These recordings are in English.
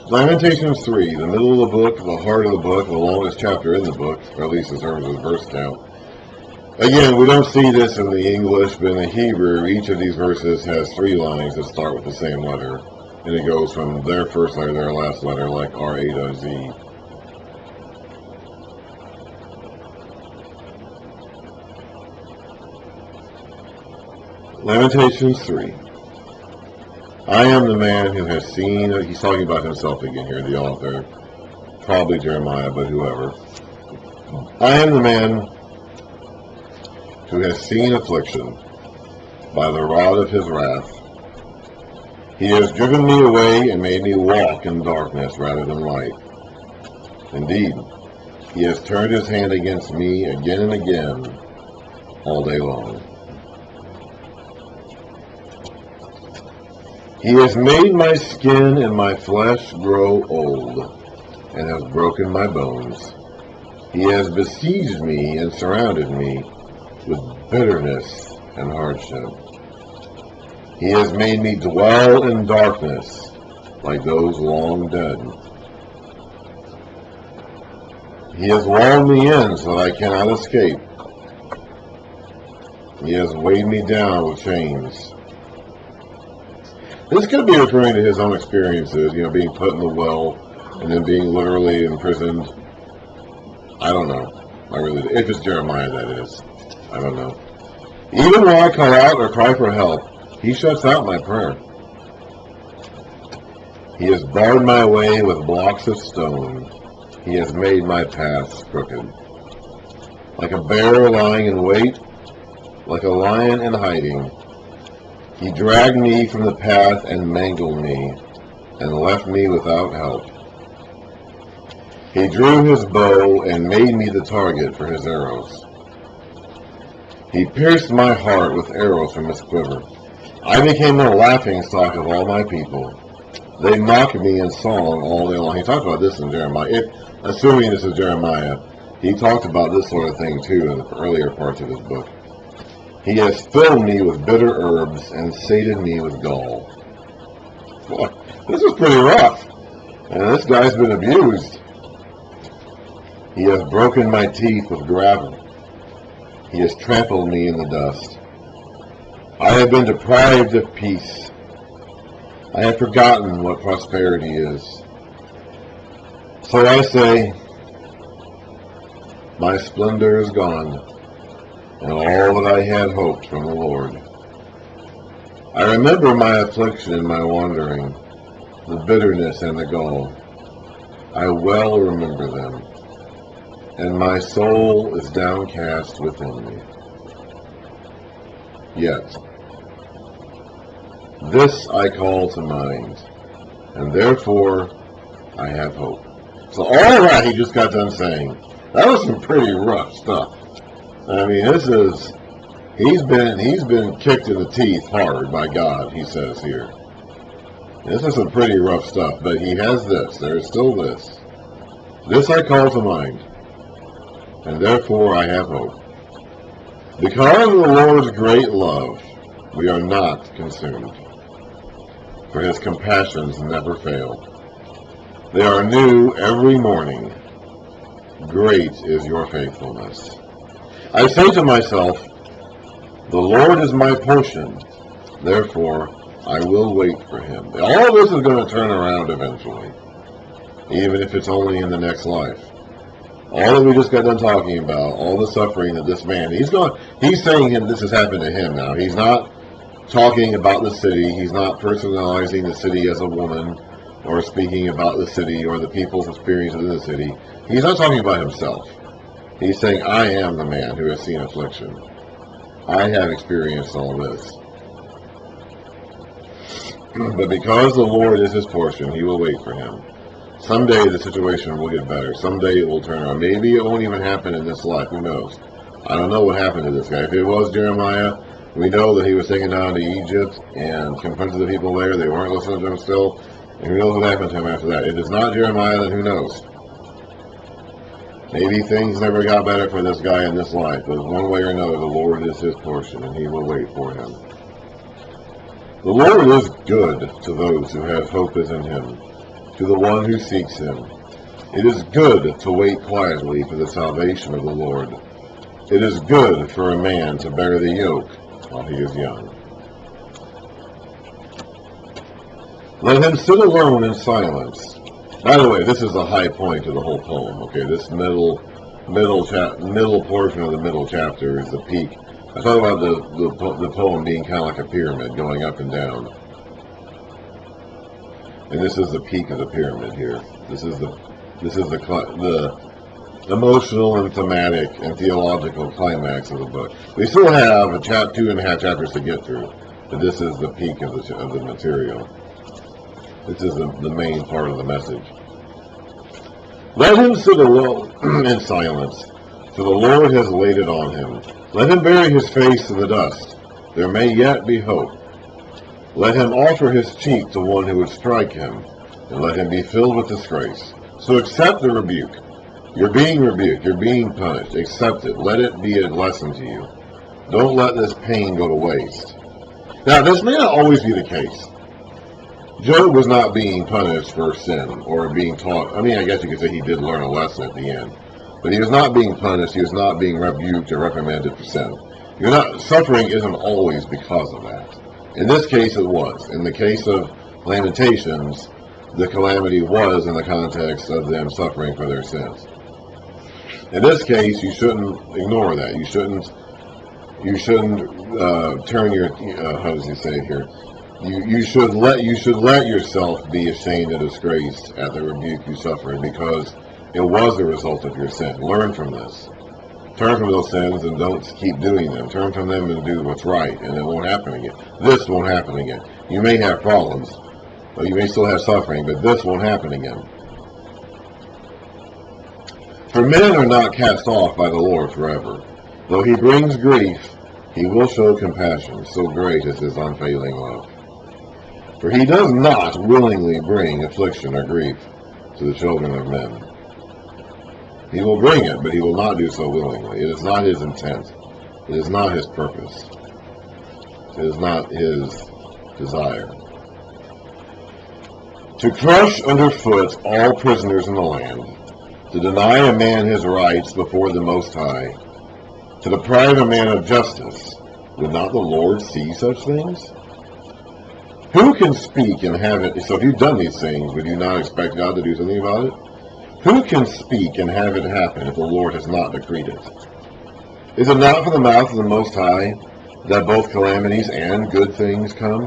Lamentations 3, the middle of the book, the heart of the book, the longest chapter in the book, or at least in terms of verse count. Again, we don't see this in the English, but in the Hebrew, each of these verses has 3 lines that start with the same letter. And it goes from their first letter to their last letter, like R, A to Z. Lamentations 3. I am the man who has seen, he's talking about himself again here, the author, probably Jeremiah, but whoever. I am the man who has seen affliction by the rod of his wrath. He has driven me away and made me walk in darkness rather than light. Indeed, he has turned his hand against me again and again all day long. He has made my skin and my flesh grow old, and has broken my bones. He has besieged me and surrounded me with bitterness and hardship. He has made me dwell in darkness like those long dead. He has walled me in so that I cannot escape. He has weighed me down with chains. This could be referring to his own experiences, being put in the well and then being literally imprisoned. I don't know. If it's Jeremiah, that is. I don't know. Even when I call out or cry for help, he shuts out my prayer. He has barred my way with blocks of stone. He has made my paths crooked. Like a bear lying in wait, like a lion in hiding, he dragged me from the path and mangled me, and left me without help. He drew his bow and made me the target for his arrows. He pierced my heart with arrows from his quiver. I became the laughing stock of all my people. They mocked me in song all day long. He talked about this in Jeremiah. Assuming this is Jeremiah, he talked about this sort of thing too in the earlier parts of his book. He has filled me with bitter herbs and sated me with gall. Boy, this is pretty rough. And this guy's been abused. He has broken my teeth with gravel. He has trampled me in the dust. I have been deprived of peace. I have forgotten what prosperity is. So I say, my splendor is gone, and all that I had hoped from the Lord. I remember my affliction and my wandering, the bitterness and the gall. I well remember them, and my soul is downcast within me. Yet, this I call to mind, and therefore I have hope. So all of that he just got done saying, that was some pretty rough stuff. I mean, he's been kicked in the teeth hard by God, he says here. This is some pretty rough stuff, but he has this. There is still this. This I call to mind, and therefore I have hope. Because of the Lord's great love, we are not consumed, for his compassions never fail. They are new every morning. Great is your faithfulness. I say to myself, the Lord is my portion, therefore I will wait for him. All this is going to turn around eventually, even if it's only in the next life. All that we just got done talking about, all the suffering that this man, he's saying this has happened to him now. He's not talking about the city. He's not personalizing the city as a woman or speaking about the city or the people's experiences in the city. He's not talking about himself. He's saying, I am the man who has seen affliction. I have experienced all this. But because the Lord is his portion, he will wait for him. Someday the situation will get better. Someday it will turn around. Maybe it won't even happen in this life. Who knows? I don't know what happened to this guy. If it was Jeremiah, we know that he was taken down to Egypt and confronted the people there. They weren't listening to him still. And who knows what happened to him after that. If it's not Jeremiah, then who knows? Maybe things never got better for this guy in this life, but one way or another, the Lord is his portion, and he will wait for him. The Lord is good to those who have hope in him, to the one who seeks him. It is good to wait quietly for the salvation of the Lord. It is good for a man to bear the yoke while he is young. Let him sit alone in silence. By the way, this is the high point of the whole poem. Okay, this middle portion of the middle chapter is the peak. I talk about the poem being kind of like a pyramid, going up and down. And this is the peak of the pyramid here. This is the emotional and thematic and theological climax of the book. We still have 2.5 chapters to get through, but this is the peak of the material. This is the main part of the message. Let him sit alone in silence, for the Lord has laid it on him. Let him bury his face in the dust. There may yet be hope. Let him offer his cheek to one who would strike him, and let him be filled with disgrace. So accept the rebuke. You're being rebuked. You're being punished. Accept it. Let it be a lesson to you. Don't let this pain go to waste. Now, this may not always be the case. Job was not being punished for sin or being taught. I mean, I guess you could say he did learn a lesson at the end. But he was not being punished. He was not being rebuked or reprimanded for sin. Suffering isn't always because of that. In this case, it was. In the case of Lamentations, the calamity was in the context of them suffering for their sins. In this case, you shouldn't ignore that. You shouldn't turn your, how does he say it here? You should let yourself be ashamed and disgraced at the rebuke you suffered, because it was a result of your sin. Learn from this. Turn from those sins and don't keep doing them. Turn from them and do what's right, and it won't happen again. This won't happen again. You may have problems, or you may still have suffering, but this won't happen again. For men are not cast off by the Lord forever. Though he brings grief, he will show compassion. So great is his unfailing love. For he does not willingly bring affliction or grief to the children of men. He will bring it, but he will not do so willingly. It is not his intent. It is not his purpose. It is not his desire. To crush underfoot all prisoners in the land, to deny a man his rights before the Most High, to deprive a man of justice, would not the Lord see such things? Who can speak and have it? So if you've done these things, would you not expect God to do something about it? Who can speak and have it happen if the Lord has not decreed it? Is it not from the mouth of the Most High that both calamities and good things come?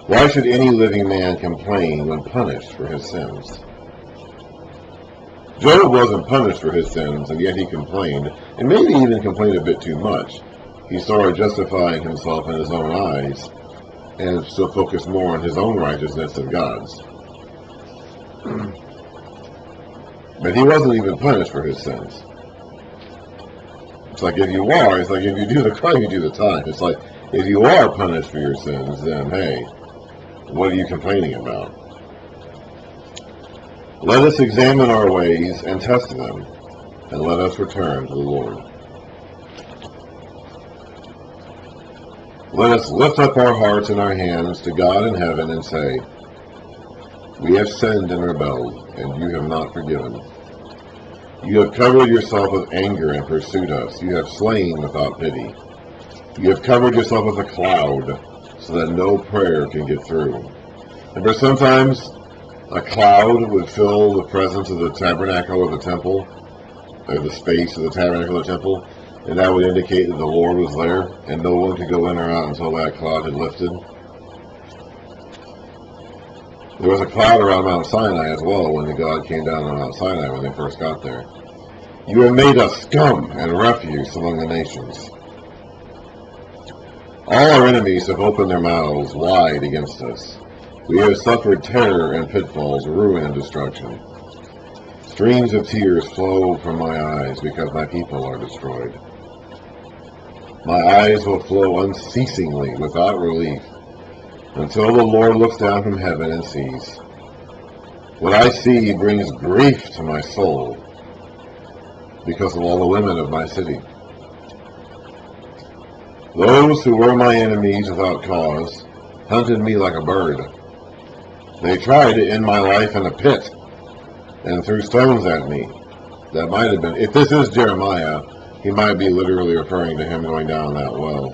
Why should any living man complain when punished for his sins? Job wasn't punished for his sins, and yet he complained, and maybe even complained a bit too much. He started justifying himself in his own eyes, and so focused more on his own righteousness than God's. But he wasn't even punished for his sins. It's like if you are, it's like if you do the crime, you do the time. It's like if you are punished for your sins, then hey, what are you complaining about? Let us examine our ways and test them, and let us return to the Lord. Let us lift up our hearts and our hands to God in heaven and say, we have sinned and rebelled, and you have not forgiven. You have covered yourself with anger and pursued us. You have slain without pity. You have covered yourself with a cloud, so that no prayer can get through. And for sometimes a cloud would fill the presence of the tabernacle or the temple, or the space of the tabernacle or the temple, and that would indicate that the Lord was there, and no one could go in or out until that cloud had lifted. There was a cloud around Mount Sinai as well when God came down on Mount Sinai when they first got there. You have made us scum and refuse among the nations. All our enemies have opened their mouths wide against us. We have suffered terror and pitfalls, ruin and destruction. Streams of tears flow from my eyes because my people are destroyed. My eyes will flow unceasingly without relief, until the Lord looks down from heaven and sees. What I see brings grief to my soul because of all the women of my city. Those who were my enemies without cause hunted me like a bird. They tried to end my life in a pit and threw stones at me. That might have been, if this is Jeremiah, he might be literally referring to him going down that well.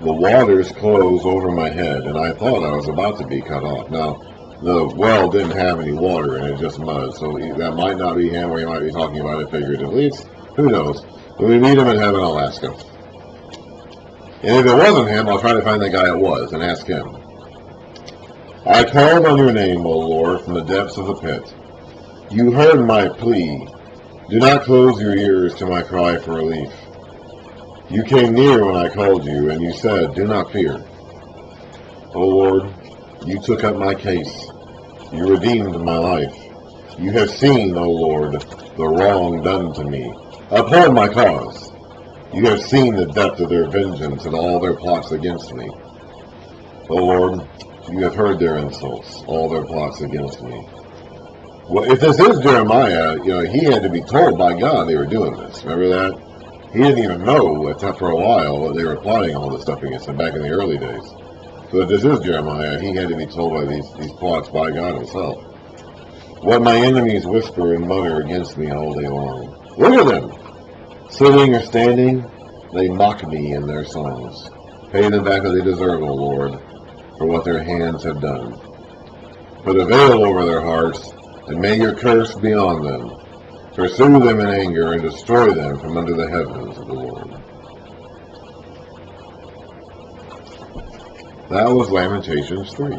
The waters closed over my head, and I thought I was about to be cut off. Now, the well didn't have any water in it, just mud, so that might not be him, or he might be talking about it figuratively. Who knows? When we meet him in heaven, I'll ask him. And if it wasn't him, I'll try to find the guy it was and ask him. I called on your name, O Lord, from the depths of the pit. You heard my plea. Do not close your ears to my cry for relief. You came near when I called you, and you said, do not fear. O Lord, you took up my case. You redeemed my life. You have seen, O Lord, the wrong done to me. Uphold my cause. You have seen the depth of their vengeance and all their plots against me. O Lord, you have heard their insults, all their plots against me. Well, if this is Jeremiah, he had to be told by God they were doing this. Remember that? He didn't even know, except for a while, that they were plotting all this stuff against him back in the early days. So if this is Jeremiah, he had to be told by these plots by God himself. What my enemies whisper and mutter against me all day long. Look at them! Sitting or standing, they mock me in their songs. Pay them back as they deserve, O Lord, for what their hands have done. Put a veil over their hearts, and may your curse be on them. Pursue them in anger, and destroy them from under the heavens of the Lord. That was Lamentations 3.